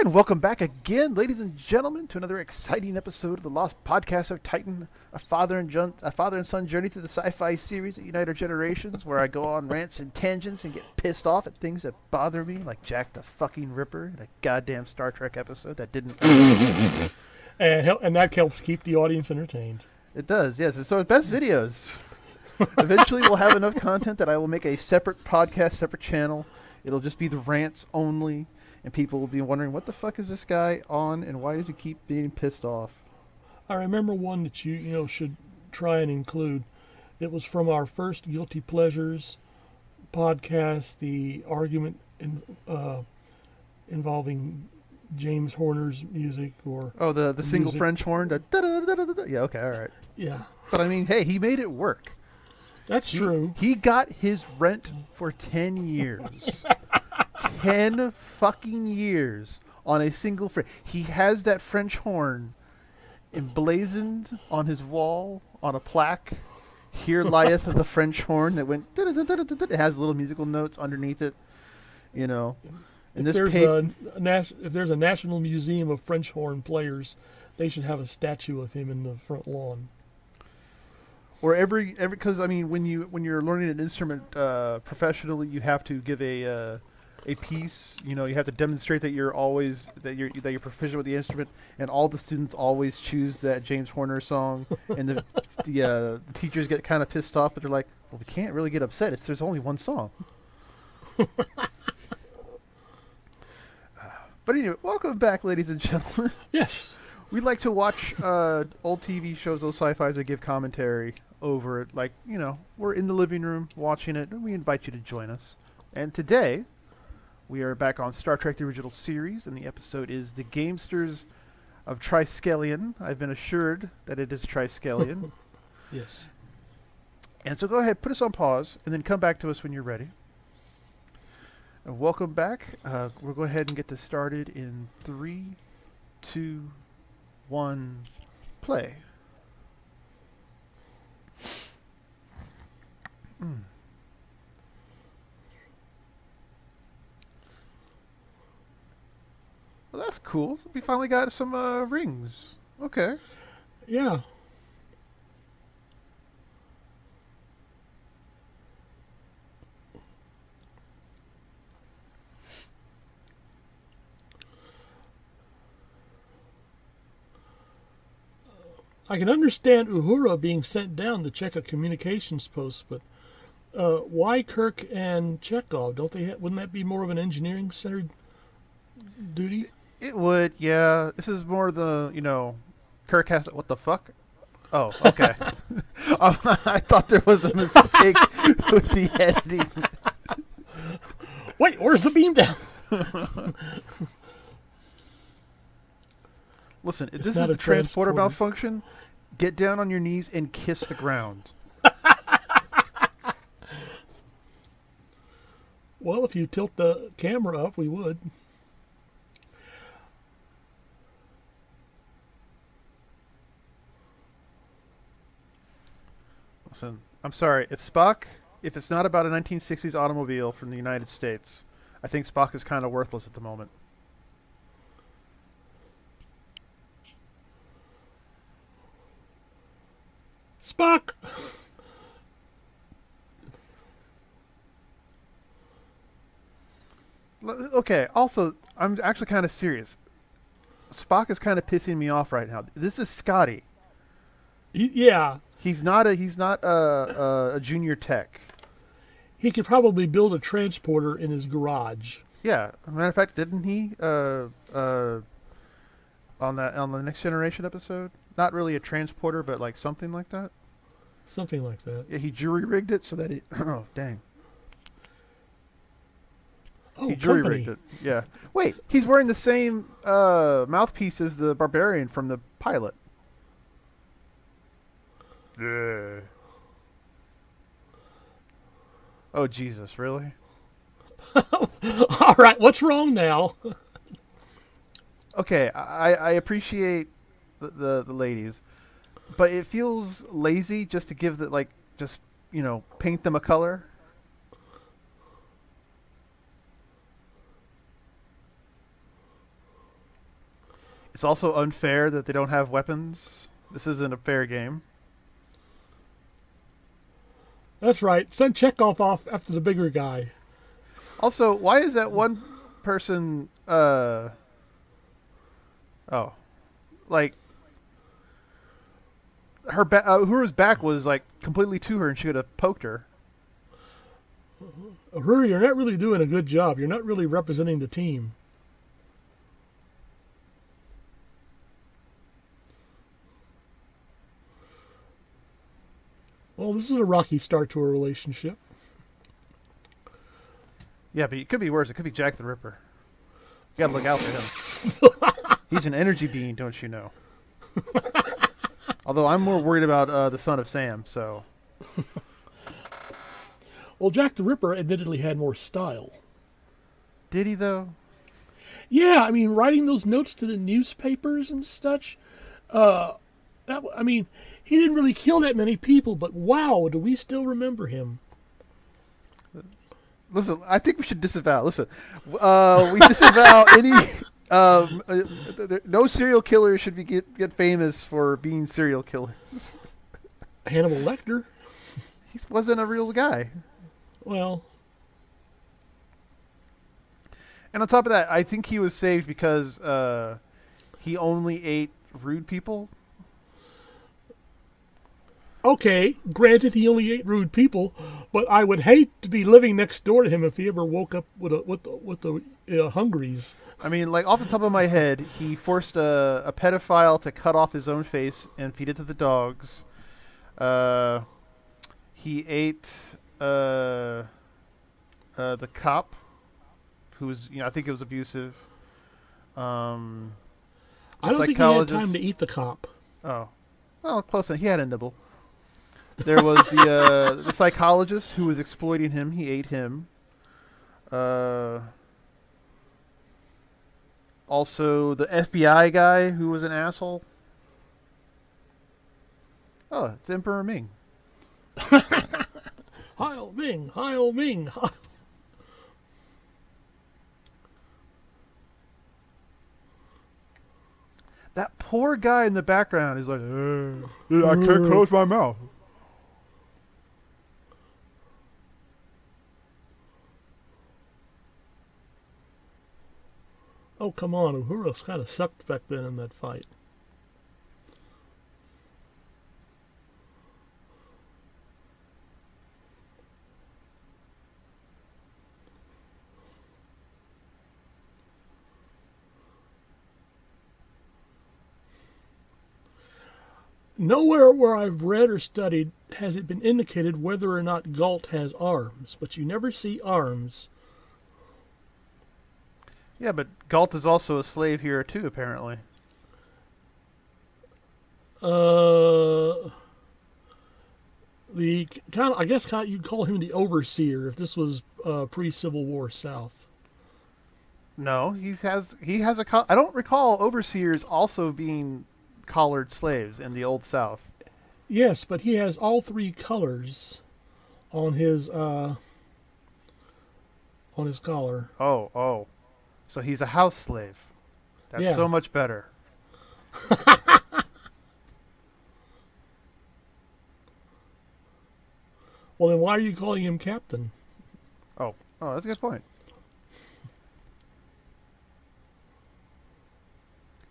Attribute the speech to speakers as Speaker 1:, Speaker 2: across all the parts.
Speaker 1: And welcome back again, ladies and gentlemen, to another exciting episode of the Lost Podcast of Titan, a father and son journey through the sci-fi series that unite our generations, where I go on rants and tangents and get pissed off at things that bother me, like Jack the fucking Ripper in a goddamn Star Trek episode that didn't.
Speaker 2: And that helps keep the audience entertained.
Speaker 1: It does, yes. So best videos. Eventually, we'll have enough content that I will make a separate podcast, separate channel. It'll just be the rants only. And people will be wondering, what the fuck is this guy on, and why does he keep being pissed off?
Speaker 2: I remember one that you should try and include. It was from our first Guilty Pleasures podcast, the argument involving James Horner's music, or
Speaker 1: the single French horn. Yeah, okay, all right.
Speaker 2: Yeah,
Speaker 1: but I mean, hey, he made it work.
Speaker 2: That's true.
Speaker 1: He got his rent for 10 years. 10 fucking years on a single French. He has that French horn emblazoned on his wall on a plaque. Here lieth the French horn that went. It has little musical notes underneath it. You know.
Speaker 2: If there's a National Museum of French horn players, they should have a statue of him in the front lawn.
Speaker 1: Or every because I mean when you're learning an instrument professionally, you have to give a piece. You know, you have to demonstrate that you're proficient with the instrument, and all the students always choose that James Horner song, and the teachers get kind of pissed off, but they're like, well, we can't really get upset. There's only one song. But anyway, welcome back, ladies and gentlemen.
Speaker 2: Yes.
Speaker 1: We like to watch old TV shows, those sci-fis that give commentary over it. Like, you know, we're in the living room watching it, and we invite you to join us. And today, we are back on Star Trek: The Original Series, and the episode is The Gamesters of Triskelion. I've been assured that it is Triskelion.
Speaker 2: Yes.
Speaker 1: And so go ahead, put us on pause, and then come back to us when you're ready. And welcome back. We'll go ahead and get this started in 3, 2, 1, play. Well, that's cool. We finally got some rings. Okay.
Speaker 2: Yeah. I can understand Uhura being sent down to check a communications post, but why Kirk and Chekhov? Don't they? Wouldn't that be more of an engineering-centered duty?
Speaker 1: It would, yeah. This is more Kirk has to, what the fuck? Oh, okay. I thought there was a mistake with the editing.
Speaker 2: Wait, where's the beam down?
Speaker 1: Listen, if this is the transporter malfunction, get down on your knees and kiss the ground.
Speaker 2: Well, if you tilt the camera up, we would.
Speaker 1: Listen, I'm sorry. If it's not about a 1960s automobile from the United States, I think Spock is kind of worthless at the moment.
Speaker 2: Spock!
Speaker 1: Okay, also, I'm actually kind of serious. Spock is kind of pissing me off right now. This is Scotty.
Speaker 2: Yeah.
Speaker 1: He's not a junior tech.
Speaker 2: He could probably build a transporter in his garage.
Speaker 1: Yeah. As a matter of fact, didn't he on the Next Generation episode? Not really a transporter, but like something like that.
Speaker 2: Something like that.
Speaker 1: Yeah, he jury rigged it so that it. Oh, dang.
Speaker 2: Oh,
Speaker 1: he jury rigged it. Yeah. Wait, he's wearing the same mouthpiece as the barbarian from the pilot. Yeah. Oh, Jesus, really?
Speaker 2: All right, what's wrong now?
Speaker 1: Okay, I appreciate the ladies, but it feels lazy just to give paint them a color. It's also unfair that they don't have weapons. This isn't a fair game.
Speaker 2: That's right. Send Chekhov off after the bigger guy.
Speaker 1: Also, why is that one person? Oh, like her Uhura's back was like completely to her, and she could have poked her.
Speaker 2: Uhura, you're not really doing a good job. You're not really representing the team. Well, this is a rocky start to a relationship.
Speaker 1: Yeah, but it could be worse. It could be Jack the Ripper. You gotta look out for him. He's an energy being, don't you know? Although I'm more worried about the son of Sam, so...
Speaker 2: Well, Jack the Ripper admittedly had more style.
Speaker 1: Did he, though?
Speaker 2: Yeah, I mean, writing those notes to the newspapers and such. I mean, he didn't really kill that many people, but wow, do we still remember him?
Speaker 1: Listen, I think we should disavow. Listen, we disavow any... no serial killer should get famous for being serial killers.
Speaker 2: Hannibal Lecter.
Speaker 1: He wasn't a real guy.
Speaker 2: Well...
Speaker 1: And on top of that, I think he was saved because he only ate rude people.
Speaker 2: Okay, granted he only ate rude people, but I would hate to be living next door to him if he ever woke up with the hungries.
Speaker 1: I mean, like off the top of my head, he forced a pedophile to cut off his own face and feed it to the dogs. He ate the cop, who was, I think it was abusive.
Speaker 2: I don't think he had time to eat the cop.
Speaker 1: Oh, well, close enough. He had a nibble. There was the psychologist who was exploiting him. He ate him. Also, the FBI guy who was an asshole. Oh, it's Emperor Ming.
Speaker 2: Heil Ming! Heil Ming! Heil.
Speaker 1: That poor guy in the background is like, I can't close my mouth.
Speaker 2: Oh, come on. Uhura kind of sucked back then in that fight. Nowhere where I've read or studied has it been indicated whether or not Galt has arms, but you never see arms.
Speaker 1: Yeah, but Galt is also a slave here too, apparently.
Speaker 2: I guess you'd call him the overseer if this was pre-Civil War South.
Speaker 1: No, he has a. I don't recall overseers also being collared slaves in the Old South.
Speaker 2: Yes, but he has all three colors on his collar.
Speaker 1: Oh. So he's a house slave. That's so much better.
Speaker 2: Well, then why are you calling him captain?
Speaker 1: Oh, that's a good point.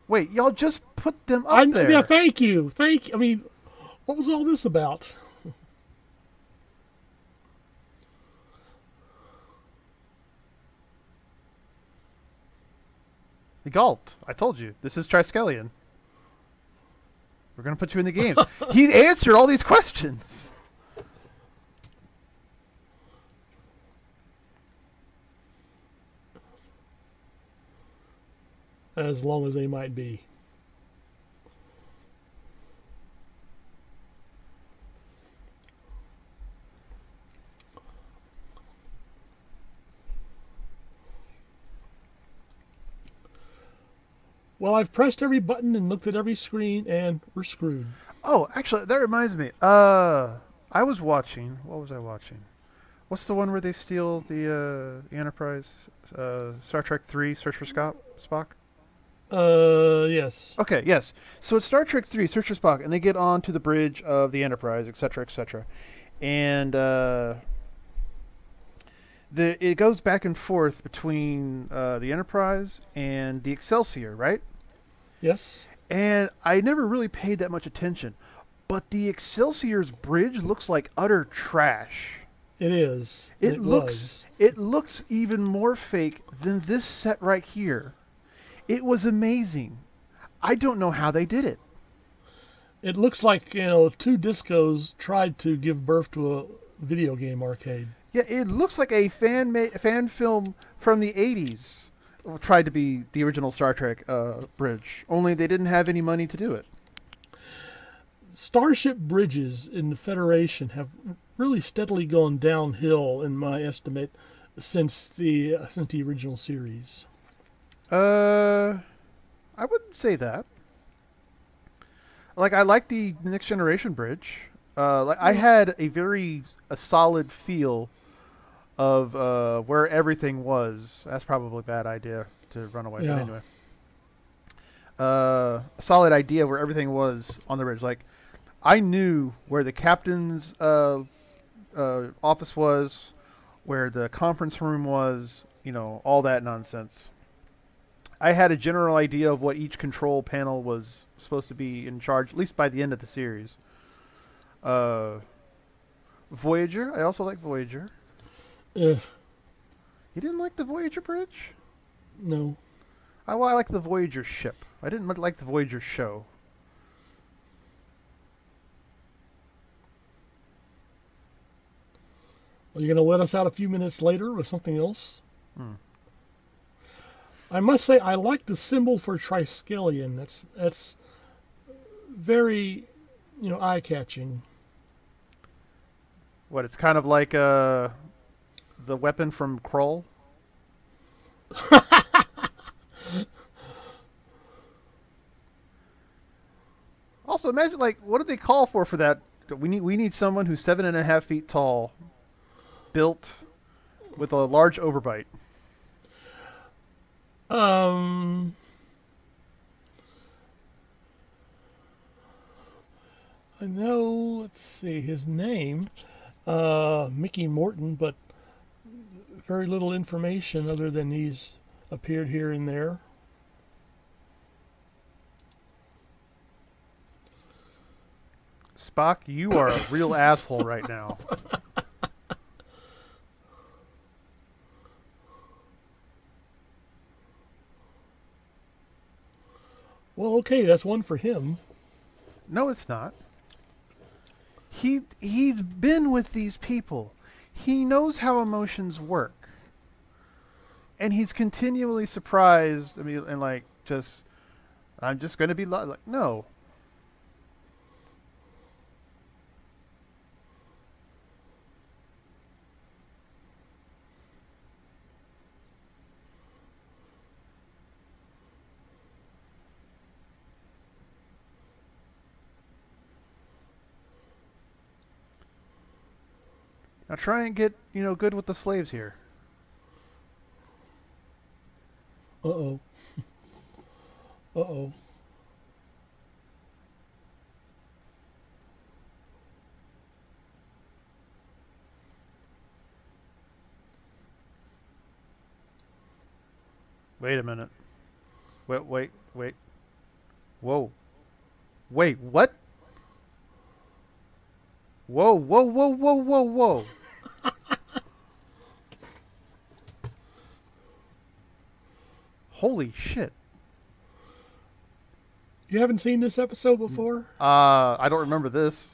Speaker 1: Wait, y'all just put them up there.
Speaker 2: Yeah, thank you. I mean, what was all this about?
Speaker 1: Galt, I told you, this is Triskelion. We're going to put you in the game. He answered all these questions.
Speaker 2: As long as they might be. Well, I've pressed every button and looked at every screen, and we're screwed.
Speaker 1: Oh, actually, that reminds me. I was watching. What was I watching? What's the one where they steal the Enterprise? Star Trek 3, Search for Spock?
Speaker 2: Yes.
Speaker 1: Okay, yes. So it's Star Trek 3, Search for Spock, and they get onto the bridge of the Enterprise, etc., etc. And it goes back and forth between the Enterprise and the Excelsior, right?
Speaker 2: Yes.
Speaker 1: And I never really paid that much attention. But the Excelsior's bridge looks like utter trash.
Speaker 2: It is. And
Speaker 1: It looks
Speaker 2: was.
Speaker 1: it looks even more fake than this set right here. It was amazing. I don't know how they did it.
Speaker 2: It looks like, two discos tried to give birth to a video game arcade.
Speaker 1: Yeah, it looks like a fan film from the 80s tried to be the original Star Trek bridge. Only they didn't have any money to do it.
Speaker 2: Starship bridges in the Federation have really steadily gone downhill, in my estimate, since the original series.
Speaker 1: I wouldn't say that. Like I like the Next Generation bridge. I had a solid feel of where everything was. That's probably a bad idea to run away.
Speaker 2: Yeah.
Speaker 1: But anyway, a solid idea where everything was on the bridge. Like I knew where the captain's office was, where the conference room was. All that nonsense. I had a general idea of what each control panel was supposed to be in charge, at least by the end of the series. Voyager. I also like Voyager.
Speaker 2: Uh,
Speaker 1: You didn't like the Voyager bridge?
Speaker 2: no.
Speaker 1: I like the Voyager ship. I didn't like the Voyager show.
Speaker 2: Are you going to let us out a few minutes later with something else?
Speaker 1: Hmm.
Speaker 2: I must say, I like the symbol for Triskelion. That's very, eye-catching.
Speaker 1: What? It's kind of like the weapon from Krull. Also, imagine what did they call for that? We need someone who's 7.5 feet tall, built, with a large overbite.
Speaker 2: I know, let's see, his name, Mickey Morton, but very little information other than he's appeared here and there.
Speaker 1: Spock, you are a real asshole right now.
Speaker 2: Well, okay, that's one for him.
Speaker 1: No, it's not. He's been with these people. He knows how emotions work. And he's continually surprised. I mean, and I'm just going to be like, no. Now try and get, good with the slaves here.
Speaker 2: Uh-oh. Uh-oh.
Speaker 1: Wait a minute. Wait. Whoa. Wait, what? Whoa. Holy shit.
Speaker 2: You haven't seen this episode before?
Speaker 1: I don't remember this.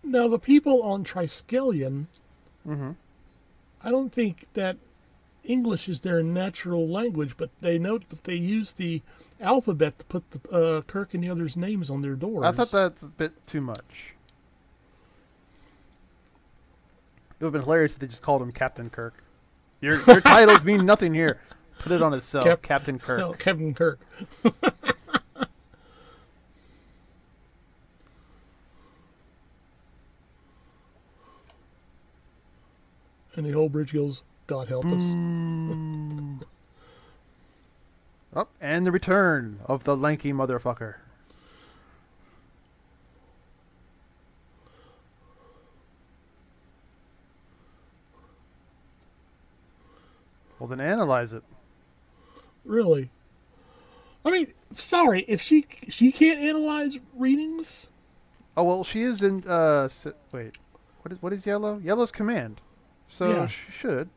Speaker 2: Now, the people on Triskelion,
Speaker 1: Mm-hmm.
Speaker 2: I don't think that English is their natural language, but they note that they use the alphabet to put the Kirk and the others' names on their doors.
Speaker 1: I thought that's a bit too much. would have been hilarious if they just called him Captain Kirk. Your titles mean nothing here. Put it on itself, Captain Kirk.
Speaker 2: No, Captain Kirk. And the whole bridge goes, God help us.
Speaker 1: Oh, and the return of the lanky motherfucker. Well, then analyze it.
Speaker 2: Really? I mean, sorry, if she can't analyze readings?
Speaker 1: Oh, well, she is in, wait. What is Yellow? Yellow's command. So
Speaker 2: Yeah.
Speaker 1: she should.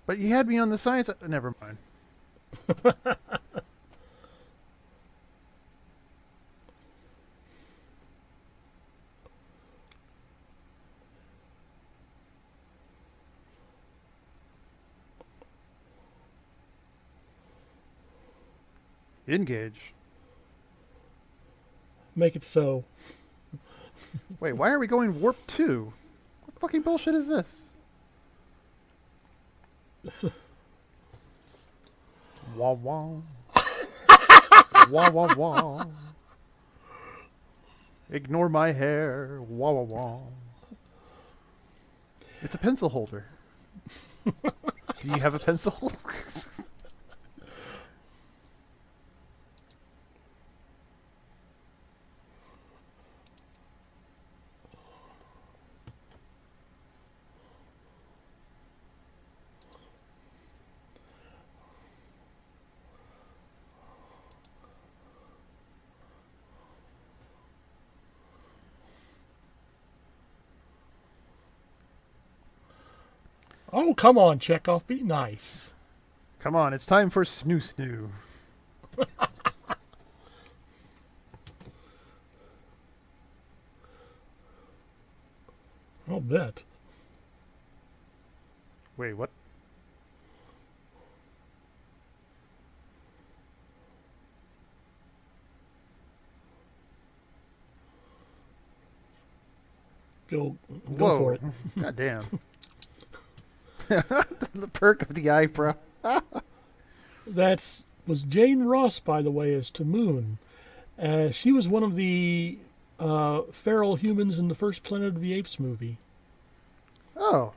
Speaker 1: But you had me on the science. Never mind. Engage.
Speaker 2: Make it so.
Speaker 1: Wait, why are we going warp 2? What fucking bullshit is this? Wah wah. Wah wah wah. Ignore my hair. Wah wah wah. It's a pencil holder. Do you have a pencil?
Speaker 2: Oh, come on, Chekhov, be nice.
Speaker 1: Come on, it's time for snoo snoo.
Speaker 2: I'll bet.
Speaker 1: Wait, what?
Speaker 2: Go
Speaker 1: Whoa.
Speaker 2: for it.
Speaker 1: God damn. The perk of the eyebrow.
Speaker 2: That was Jane Ross, by the way, as Tamoon. She was one of the feral humans in the first Planet of the Apes movie.
Speaker 1: Oh.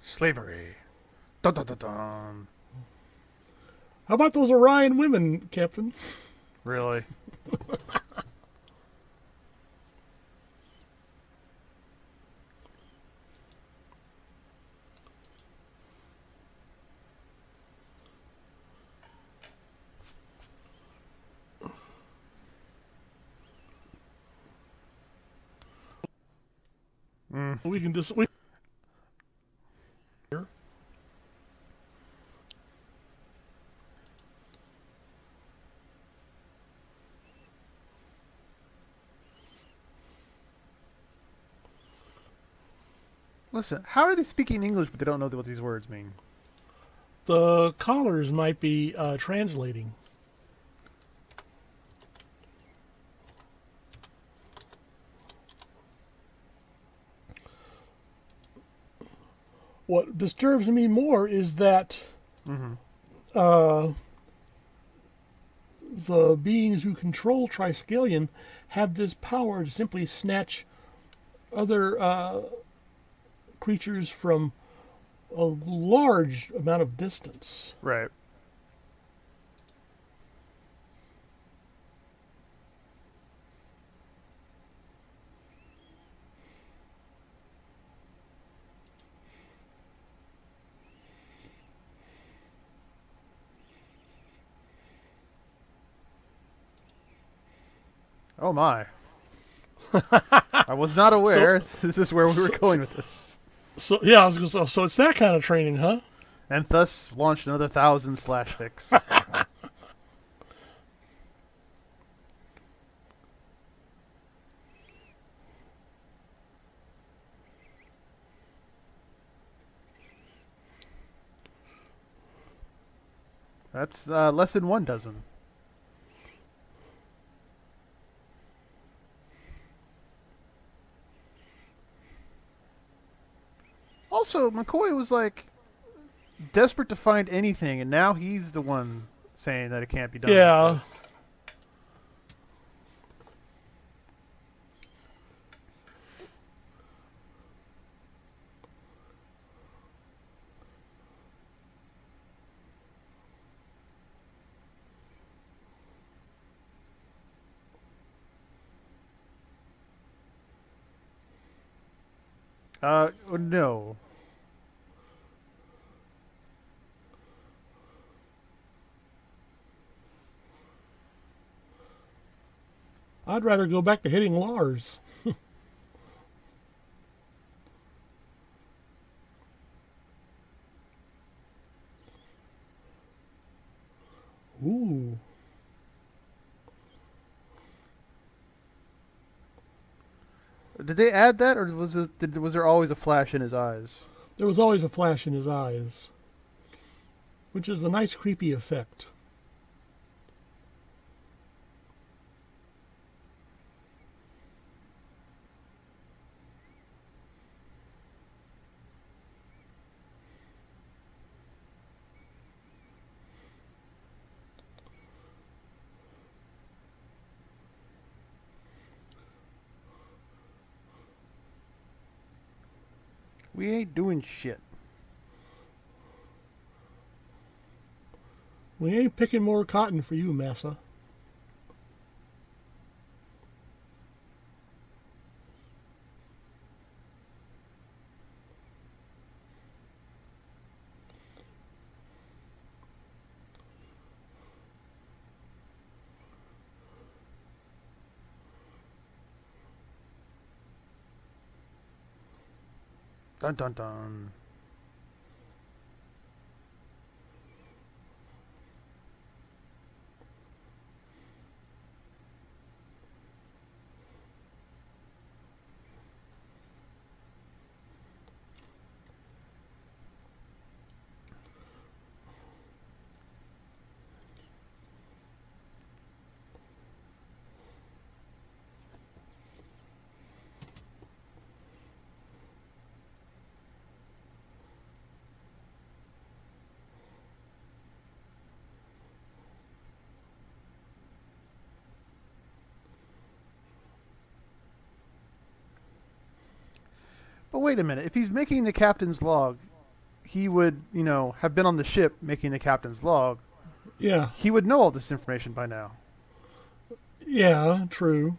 Speaker 1: Slavery. Dun dun dun dun.
Speaker 2: How about those Orion women, Captain?
Speaker 1: Really?
Speaker 2: We can just...
Speaker 1: Listen, how are they speaking English but they don't know what these words mean?
Speaker 2: The collars might be translating. What disturbs me more is that the beings who control Triskelion have this power to simply snatch other creatures from a large amount of distance.
Speaker 1: Right. Oh my. I was not aware this is where we were going with this.
Speaker 2: So yeah, I was gonna say, so it's that kind of training, huh?
Speaker 1: And thus launched another 1,000 slash fics. That's less than 1 dozen. Also, McCoy was like desperate to find anything, and now he's the one saying that it can't be done.
Speaker 2: Yeah.
Speaker 1: Like this. No.
Speaker 2: I'd rather go back to hitting Lars. Ooh.
Speaker 1: Did they add that, or was there always a flash in his eyes?
Speaker 2: There was always a flash in his eyes, which is a nice creepy effect.
Speaker 1: We ain't doing shit.
Speaker 2: We ain't picking more cotton for you, Massa.
Speaker 1: Dun dun dun. But wait a minute. If he's making the captain's log, he would, have been on the ship making the captain's log.
Speaker 2: Yeah.
Speaker 1: He would know all this information by now.
Speaker 2: Yeah, true.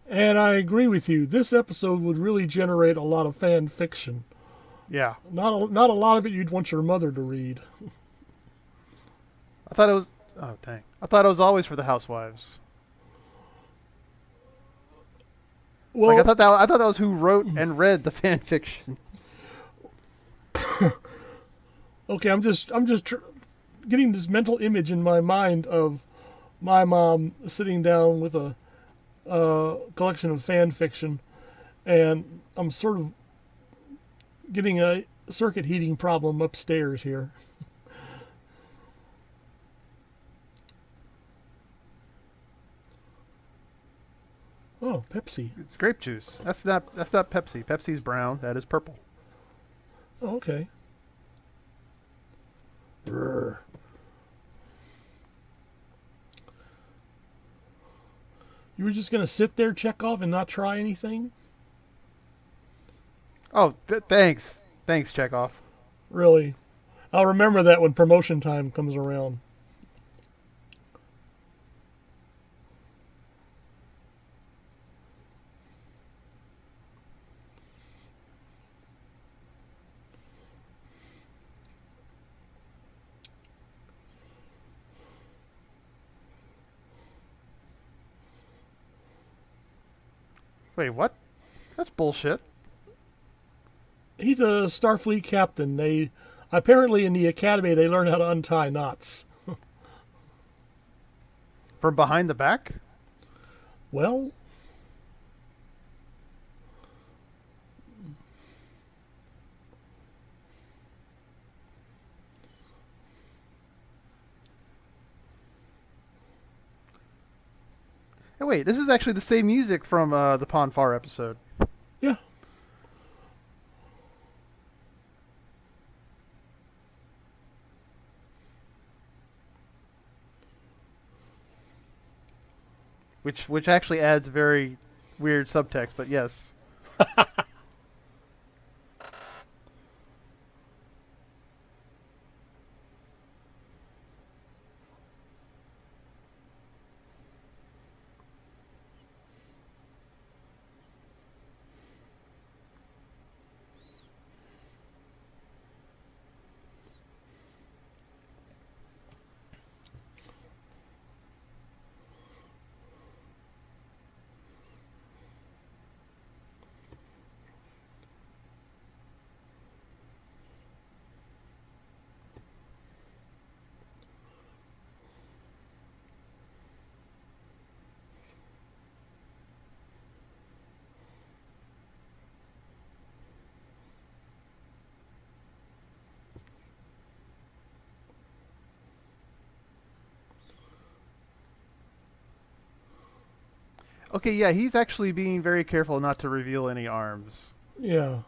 Speaker 2: And I agree with you. This episode would really generate a lot of fan fiction.
Speaker 1: Yeah.
Speaker 2: Not a lot of it you'd want your mother to read.
Speaker 1: I thought it was... Oh, dang. I thought it was always for the housewives.
Speaker 2: Well,
Speaker 1: I thought that was who wrote and read the fan fiction.
Speaker 2: Okay, I'm just getting this mental image in my mind of my mom sitting down with a collection of fan fiction, and I'm sort of getting a circuit heating problem upstairs here. Oh, Pepsi.
Speaker 1: It's grape juice. That's not Pepsi. Pepsi's brown. That is purple.
Speaker 2: Oh, okay. Brr. You were just going to sit there, Chekhov, and not try anything?
Speaker 1: Oh, thanks. Thanks, Chekhov.
Speaker 2: Really? I'll remember that when promotion time comes around.
Speaker 1: Wait, what? That's bullshit.
Speaker 2: He's a Starfleet captain. They apparently in the academy they learn how to untie knots.
Speaker 1: From behind the back?
Speaker 2: Well,
Speaker 1: Hey, wait, this is actually the same music from the Ponfar episode.
Speaker 2: yeah.
Speaker 1: Which actually adds very weird subtext, but yes. Okay, yeah, he's actually being very careful not to reveal any arms.
Speaker 2: Yeah.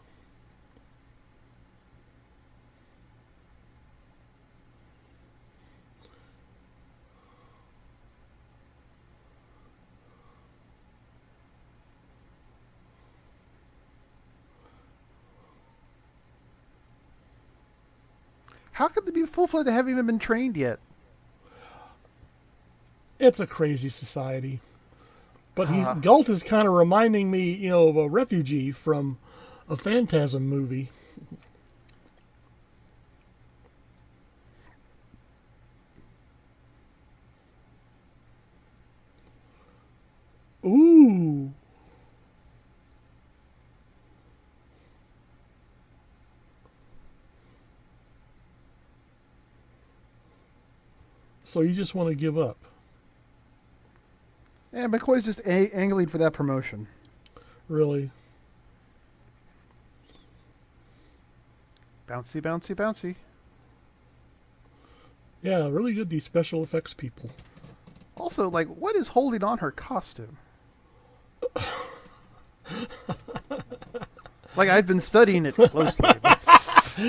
Speaker 1: How could they be full-fledged? They haven't even been trained yet.
Speaker 2: It's a crazy society. But Galt is kind of reminding me, of a refugee from a Phantasm movie. Ooh. So you just want to give up?
Speaker 1: Yeah, McCoy's just angling for that promotion.
Speaker 2: Really?
Speaker 1: Bouncy, bouncy, bouncy.
Speaker 2: Yeah, really good, these special effects people.
Speaker 1: Also, like, what is holding on her costume? Like, I've been studying it closely.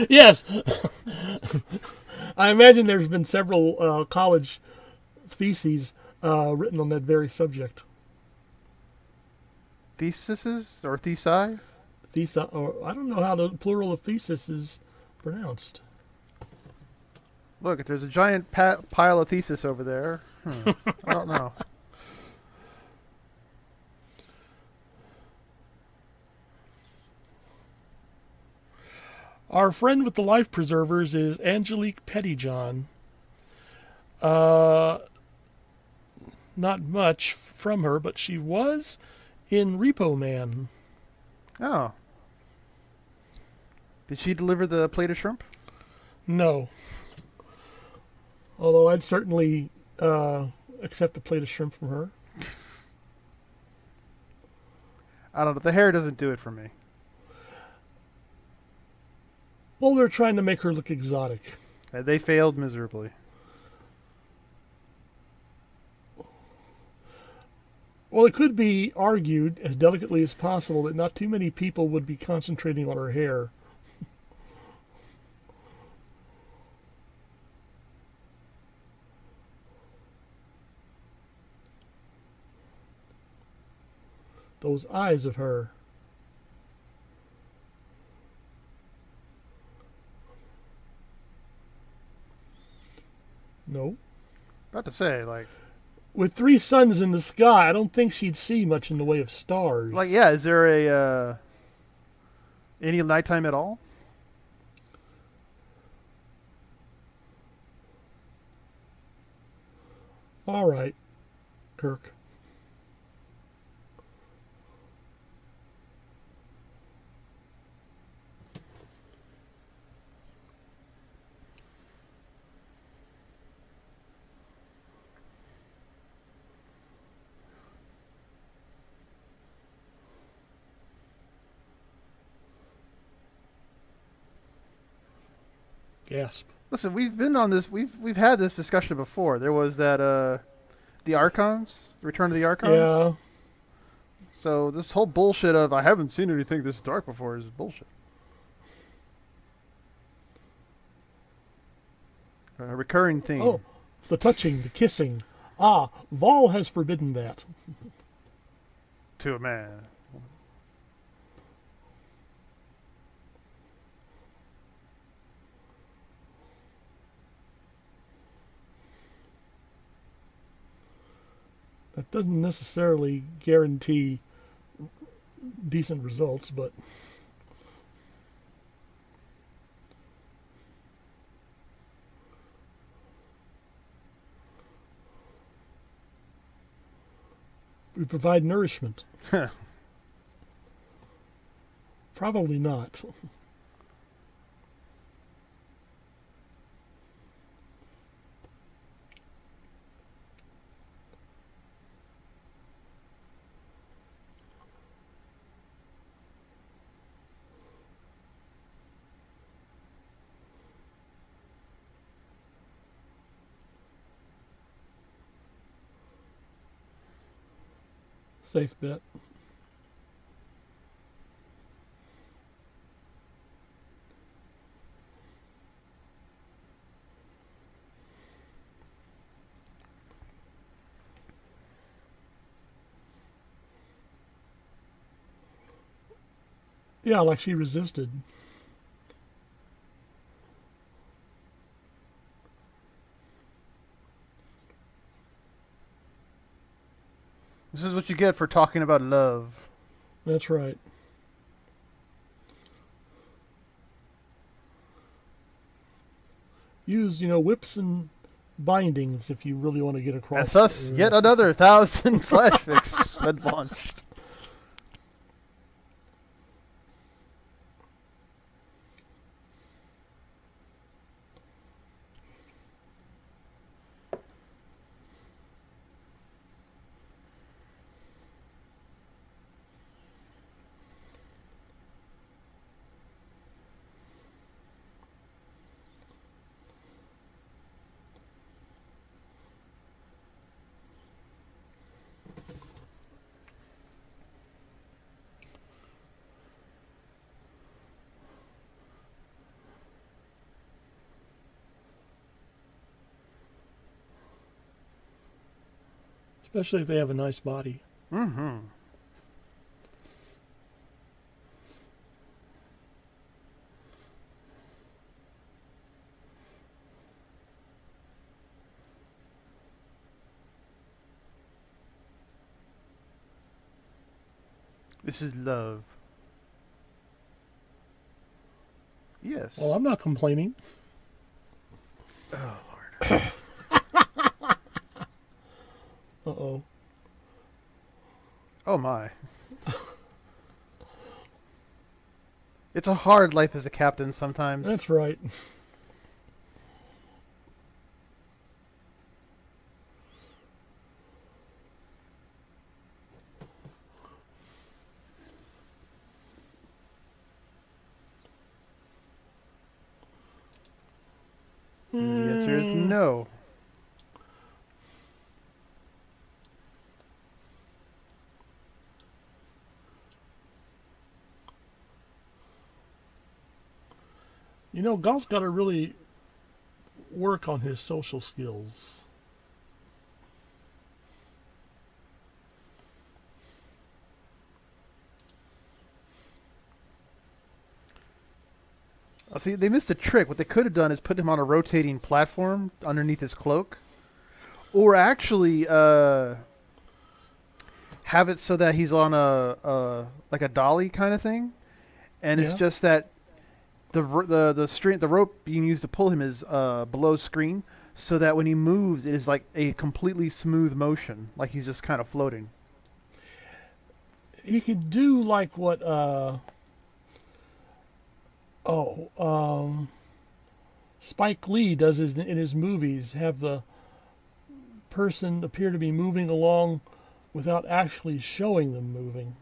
Speaker 2: Yes! I imagine there's been several college theses written on that very subject.
Speaker 1: Theses or thesi?
Speaker 2: Or I don't know how the plural of thesis is pronounced.
Speaker 1: Look, there's a giant pile of thesis over there. I don't know.
Speaker 2: Our friend with the life preservers is Angelique Pettyjohn. Not much from her, but she was in Repo Man.
Speaker 1: Oh. Did she deliver the plate of shrimp?
Speaker 2: No. Although I'd certainly accept a plate of shrimp from her.
Speaker 1: I don't know. The hair doesn't do it for me.
Speaker 2: Well, they're trying to make her look exotic.
Speaker 1: They failed miserably.
Speaker 2: Well, it could be argued, as delicately as possible, that not too many people would be concentrating on her hair. Those eyes of her. No.
Speaker 1: About to say, like...
Speaker 2: With 3 suns in the sky, I don't think she'd see much in the way of stars.
Speaker 1: Like, yeah, is there a... any nighttime at all?
Speaker 2: All right, Kirk. Gasp.
Speaker 1: Listen, we've been on this. We've had this discussion before. There was that the Archons, Return of the Archons.
Speaker 2: Yeah.
Speaker 1: So this whole bullshit of I haven't seen anything this dark before is bullshit. A recurring theme.
Speaker 2: Oh, the touching, the kissing. Ah, Vol has forbidden that.
Speaker 1: To a man.
Speaker 2: That doesn't necessarily guarantee decent results, but we provide nourishment. Probably not. Safe bet. Yeah, like she resisted.
Speaker 1: This is what you get for talking about love.
Speaker 2: That's right. Use, whips and bindings if you really want to get across.
Speaker 1: And thus, yet another 1,000 slash fix had launched.
Speaker 2: Especially if they have a nice body.
Speaker 1: Mm-hmm. This is love. Yes.
Speaker 2: Well, I'm not complaining.
Speaker 1: Oh, Lord.
Speaker 2: Uh-oh.
Speaker 1: Oh, my. It's a hard life as a captain sometimes.
Speaker 2: That's right.
Speaker 1: And the answer is no.
Speaker 2: Gal's got to really work on his social skills.
Speaker 1: Oh, see, they missed a trick. What they could have done is put him on a rotating platform underneath his cloak. Or actually have it so that he's on like a dolly kind of thing. And it's just that the rope being used to pull him is below screen, so that when he moves, it is like a completely smooth motion, like he's just kind of floating.
Speaker 2: He could do like what Spike Lee does in his movies, have the person appear to be moving along without actually showing them moving.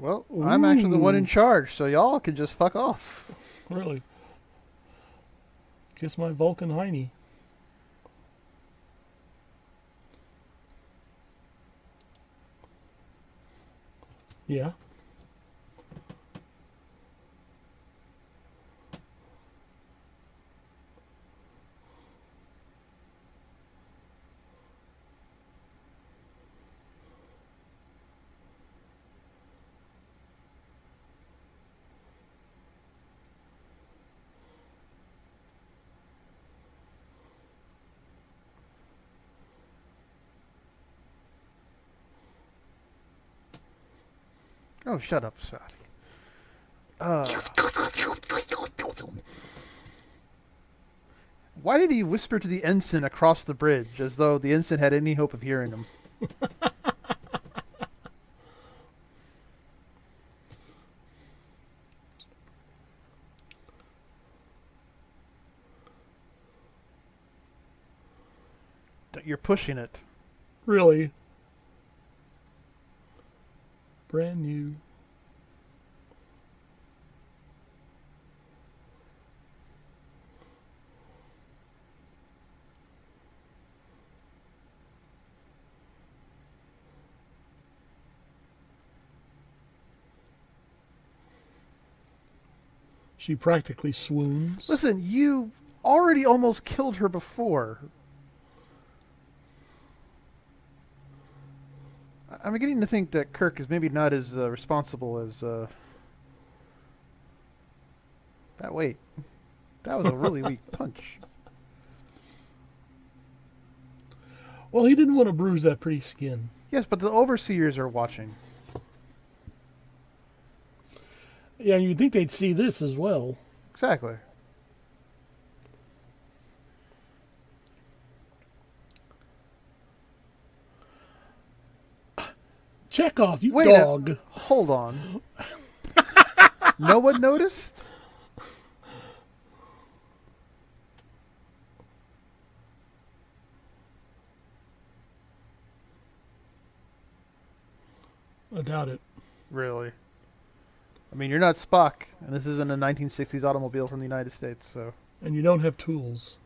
Speaker 1: Well, I'm actually the one in
Speaker 2: Ooh,
Speaker 1: charge, so y'all can just fuck off.
Speaker 2: really? Kiss my Vulcan hiney. Yeah.
Speaker 1: Oh, shut up, Scotty. Uh, why did he whisper to the ensign across the bridge, as though the ensign had any hope of hearing him? You're pushing it.
Speaker 2: Really? Brand new. She practically swoons.
Speaker 1: Listen, you already almost killed her before. I'm beginning to think that Kirk is maybe not as responsible as that. Wait, that was a really weak punch.
Speaker 2: Well, he didn't want to bruise that pretty skin.
Speaker 1: Yes, but the overseers are watching.
Speaker 2: Yeah, you'd think they'd see this as well.
Speaker 1: Exactly.
Speaker 2: Chekhov, you
Speaker 1: Wait
Speaker 2: dog.
Speaker 1: Hold on. No one noticed?
Speaker 2: I doubt it.
Speaker 1: Really? I mean, you're not Spock, and this isn't a 1960s automobile from the United States, so...
Speaker 2: And you don't have tools.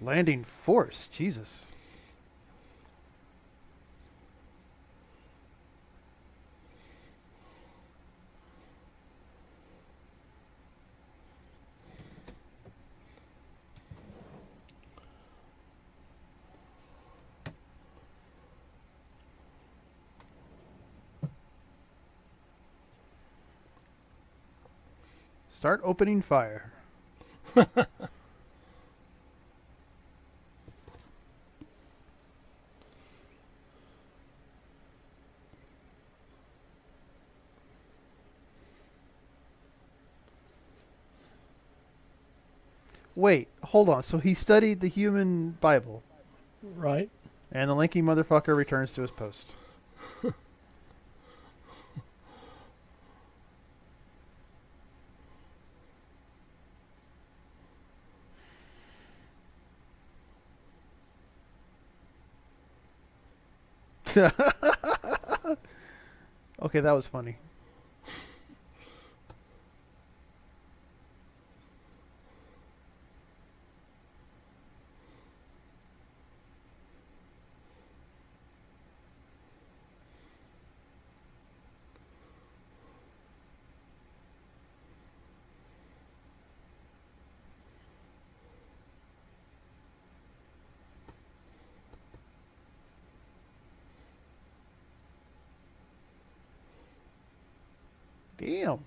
Speaker 1: Landing force, Jesus. Start opening fire. Wait, hold on. So he studied the human Bible,
Speaker 2: Right?
Speaker 1: and the lanky motherfucker returns to his post. Okay, that was funny. Damn.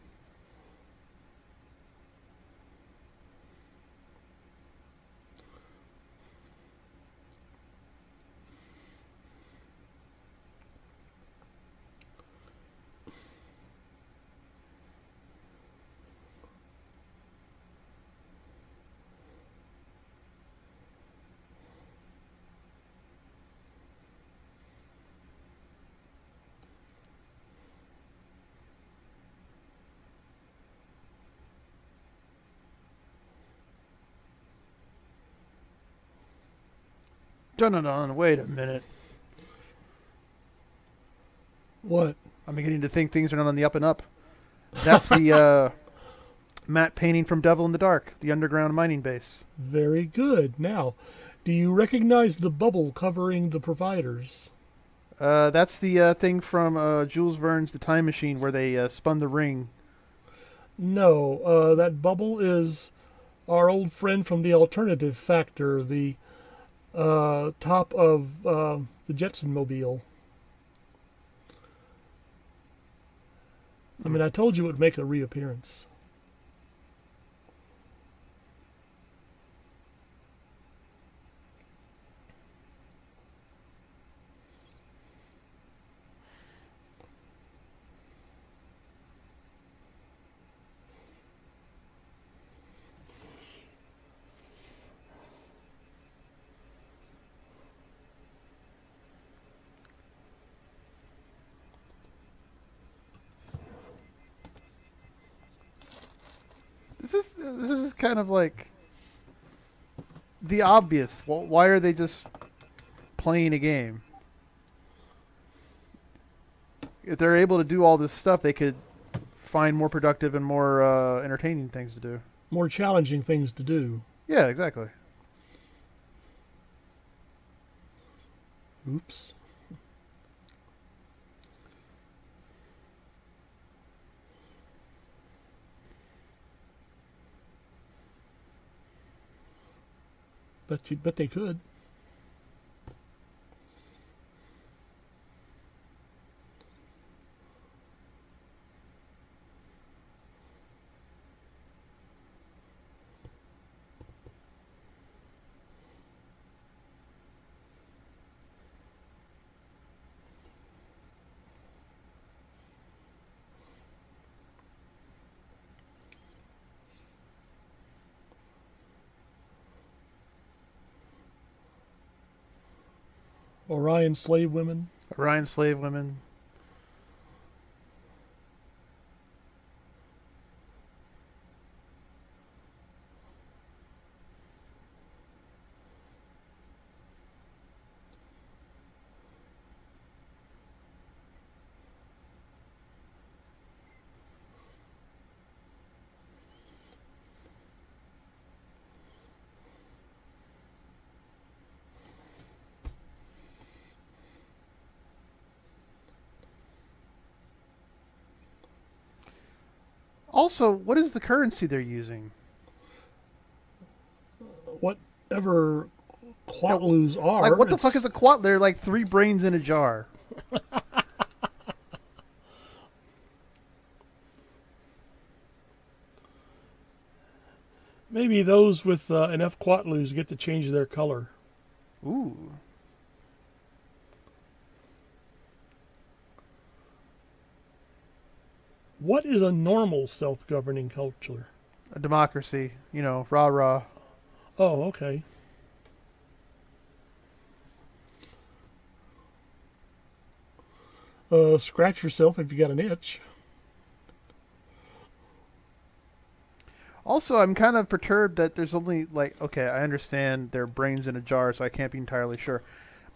Speaker 1: Dun-dun-dun, wait a minute.
Speaker 2: What?
Speaker 1: I'm beginning to think things are not on the up and up. That's the matte painting from Devil in the Dark, the underground mining base.
Speaker 2: Very good. Now, do you recognize the bubble covering the providers?
Speaker 1: That's the thing from Jules Verne's The Time Machine where they spun the ring.
Speaker 2: No, that bubble is our old friend from the alternative factor, the top of the Jetson Mobile. I mean, I told you it would make a reappearance.
Speaker 1: This is kind of like the obvious. Well, why are they just playing a game? If they're able to do all this stuff, they could find more productive and more entertaining things to do.
Speaker 2: More challenging things to do.
Speaker 1: Yeah, exactly.
Speaker 2: Oops. Bet they could. Orion slave women.
Speaker 1: Orion slave women. Also, what is the currency they're using?
Speaker 2: Whatever Quatlus are.
Speaker 1: Like, what the fuck is a quat? They're like 3 brains in a jar.
Speaker 2: Maybe those with enough Quatlus get to change their color.
Speaker 1: Ooh.
Speaker 2: What is a normal self-governing culture?
Speaker 1: A democracy. You know, rah-rah.
Speaker 2: Oh, okay. Scratch yourself if you got an itch.
Speaker 1: Also, I'm kind of perturbed that there's only, like, okay, I understand their brains in a jar, so I can't be entirely sure.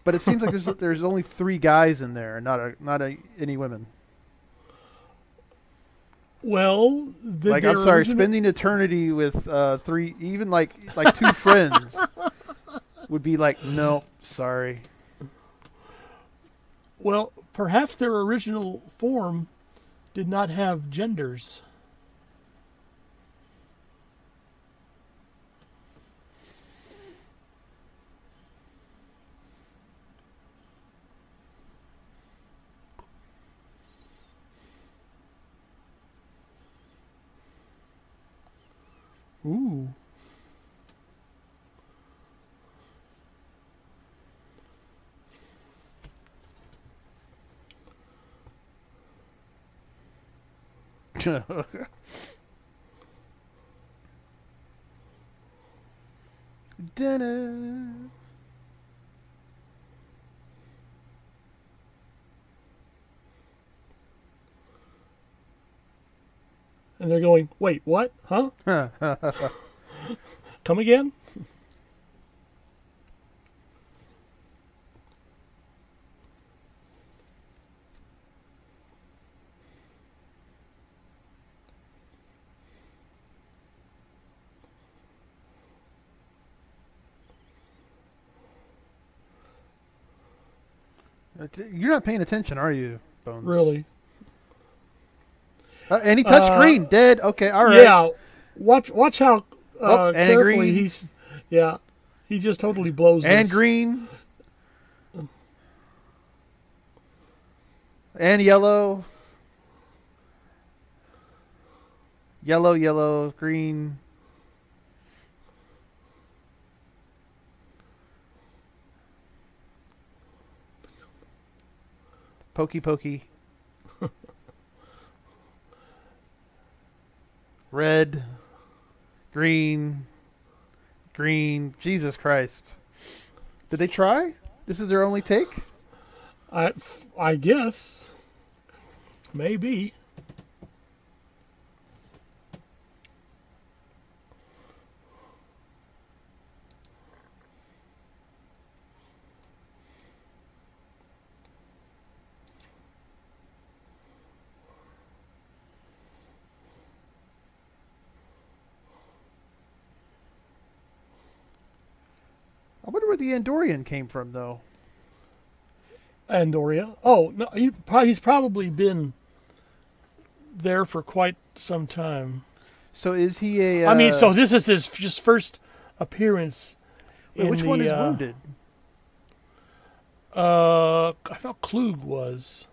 Speaker 1: But it seems like there's only 3 guys in there, not any women.
Speaker 2: Well,
Speaker 1: like, I'm sorry, spending eternity with 3, even like 2 friends would be like, no, sorry.
Speaker 2: Well, perhaps their original form did not have genders. Ooh.
Speaker 1: Dinner.
Speaker 2: And they're going, wait, what? Huh? Come again?
Speaker 1: You're not paying attention, are you, Bones?
Speaker 2: Really?
Speaker 1: And he touched green. Dead. Okay, all right.
Speaker 2: Yeah. Watch how
Speaker 1: and
Speaker 2: carefully
Speaker 1: green.
Speaker 2: he's... Yeah. He just totally blows
Speaker 1: And
Speaker 2: this.
Speaker 1: green. And yellow. Yellow, yellow, green. Pokey, pokey. Red. Green. Green. Jesus Christ. Did they try? This is their only take?
Speaker 2: I guess. Maybe.
Speaker 1: I wonder where the Andorian came from, though.
Speaker 2: Andoria. Oh, no, he's probably been there for quite some time.
Speaker 1: So is he a...
Speaker 2: I mean, so this is his just first appearance.
Speaker 1: Which one is wounded?
Speaker 2: I thought Klug was.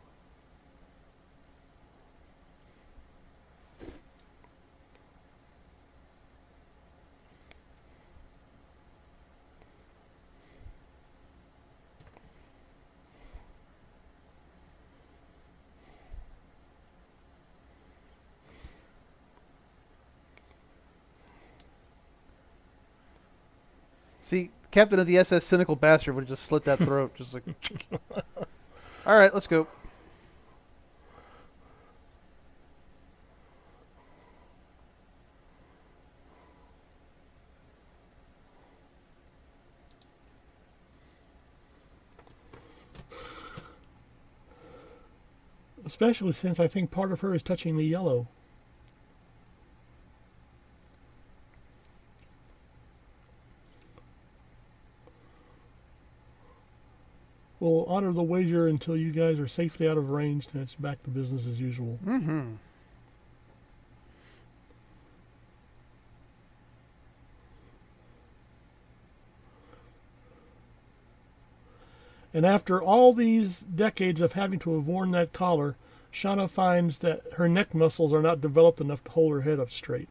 Speaker 1: See, Captain of the SS Cynical Bastard would have just slit that throat. Just like... All right, let's go.
Speaker 2: Especially since I think part of her is touching the yellow. We'll honor the wager until you guys are safely out of range, and it's back to business as usual.
Speaker 1: Mm-hmm.
Speaker 2: And after all these decades of having to have worn that collar, Shauna finds that her neck muscles are not developed enough to hold her head up straight.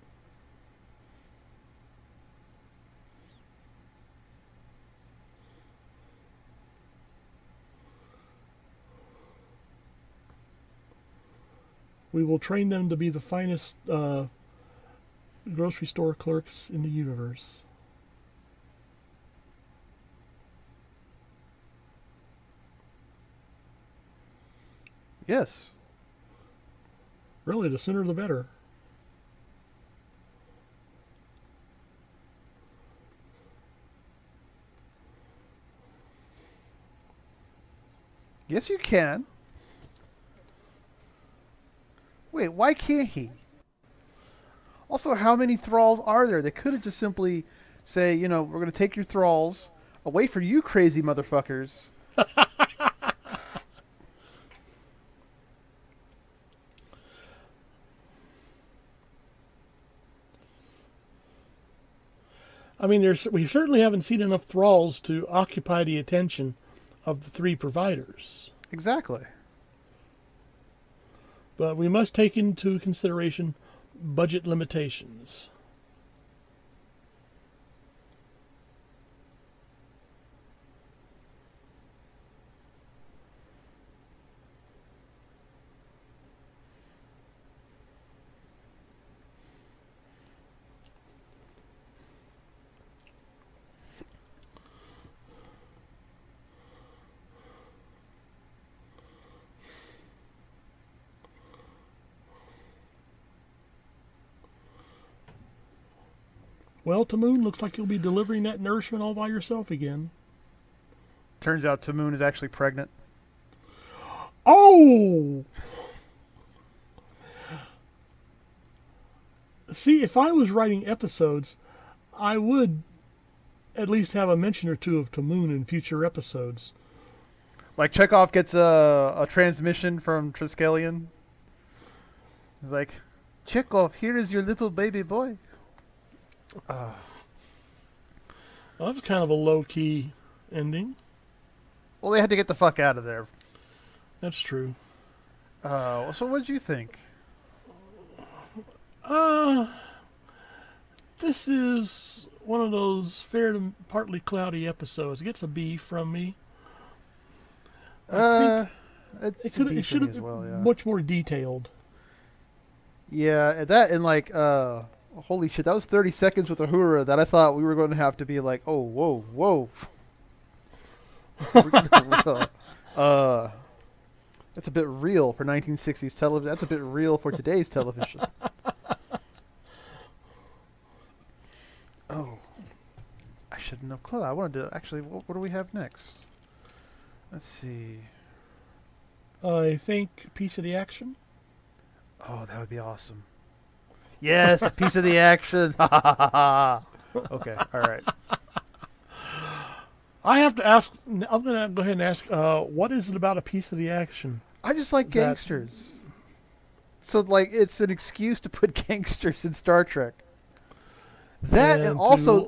Speaker 2: We will train them to be the finest grocery store clerks in the universe.
Speaker 1: Yes.
Speaker 2: Really, the sooner the better.
Speaker 1: Yes, you can. Wait, why can't he? Also, how many thralls are there? They could have just simply say, you know, we're going to take your thralls away from you crazy motherfuckers.
Speaker 2: I mean, we certainly haven't seen enough thralls to occupy the attention of the three providers.
Speaker 1: Exactly.
Speaker 2: But we must take into consideration budget limitations. Well, Tamoon, looks like you'll be delivering that nourishment all by yourself again.
Speaker 1: Turns out Tamoon is actually pregnant.
Speaker 2: Oh! See, if I was writing episodes, I would at least have a mention or two of Tamoon in future episodes.
Speaker 1: Like Chekhov gets a transmission from Triskelion. He's like, Chekhov, here is your little baby boy.
Speaker 2: Well, that's kind of a low-key ending.
Speaker 1: Well, they had to get the fuck out of there.
Speaker 2: That's true.
Speaker 1: So what did you think?
Speaker 2: This is one of those fair to partly cloudy episodes. It gets a B from me. I think it should have been much more detailed.
Speaker 1: Yeah, that and like, holy shit, that was 30 seconds with Uhura that I thought we were going to have to be like, oh, whoa, whoa. That's a bit real for 1960s television. That's a bit real for today's television. Oh, I shouldn't have closed. I wanted to actually. What do we have next? Let's see.
Speaker 2: I think piece of the action.
Speaker 1: Oh, that would be awesome. Yes, a piece of the action. Okay, all right.
Speaker 2: I have to ask. I'm going to go ahead and ask. What is it about a piece of the action?
Speaker 1: I just like gangsters. So, like, it's an excuse to put gangsters in Star Trek. That and also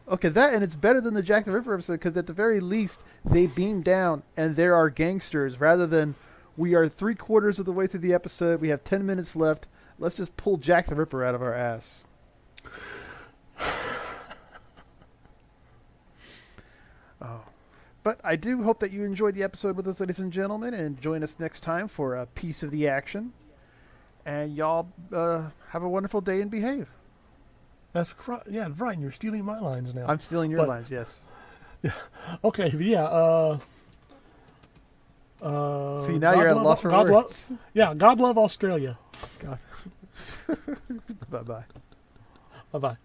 Speaker 1: that and it's better than the Jack the Ripper episode because at the very least they beam down and there are gangsters rather than we are 3/4 of the way through the episode. We have 10 minutes left. Let's just pull Jack the Ripper out of our ass. Oh. But I do hope that you enjoyed the episode with us, ladies and gentlemen, and join us next time for a piece of the action. And y'all have a wonderful day and behave.
Speaker 2: That's yeah, right. You're stealing my lines now.
Speaker 1: I'm stealing your lines, yes.
Speaker 2: Yeah. Okay, yeah.
Speaker 1: See, now you're at loss for words.
Speaker 2: God love Australia.
Speaker 1: God. Bye-bye.
Speaker 2: Bye-bye.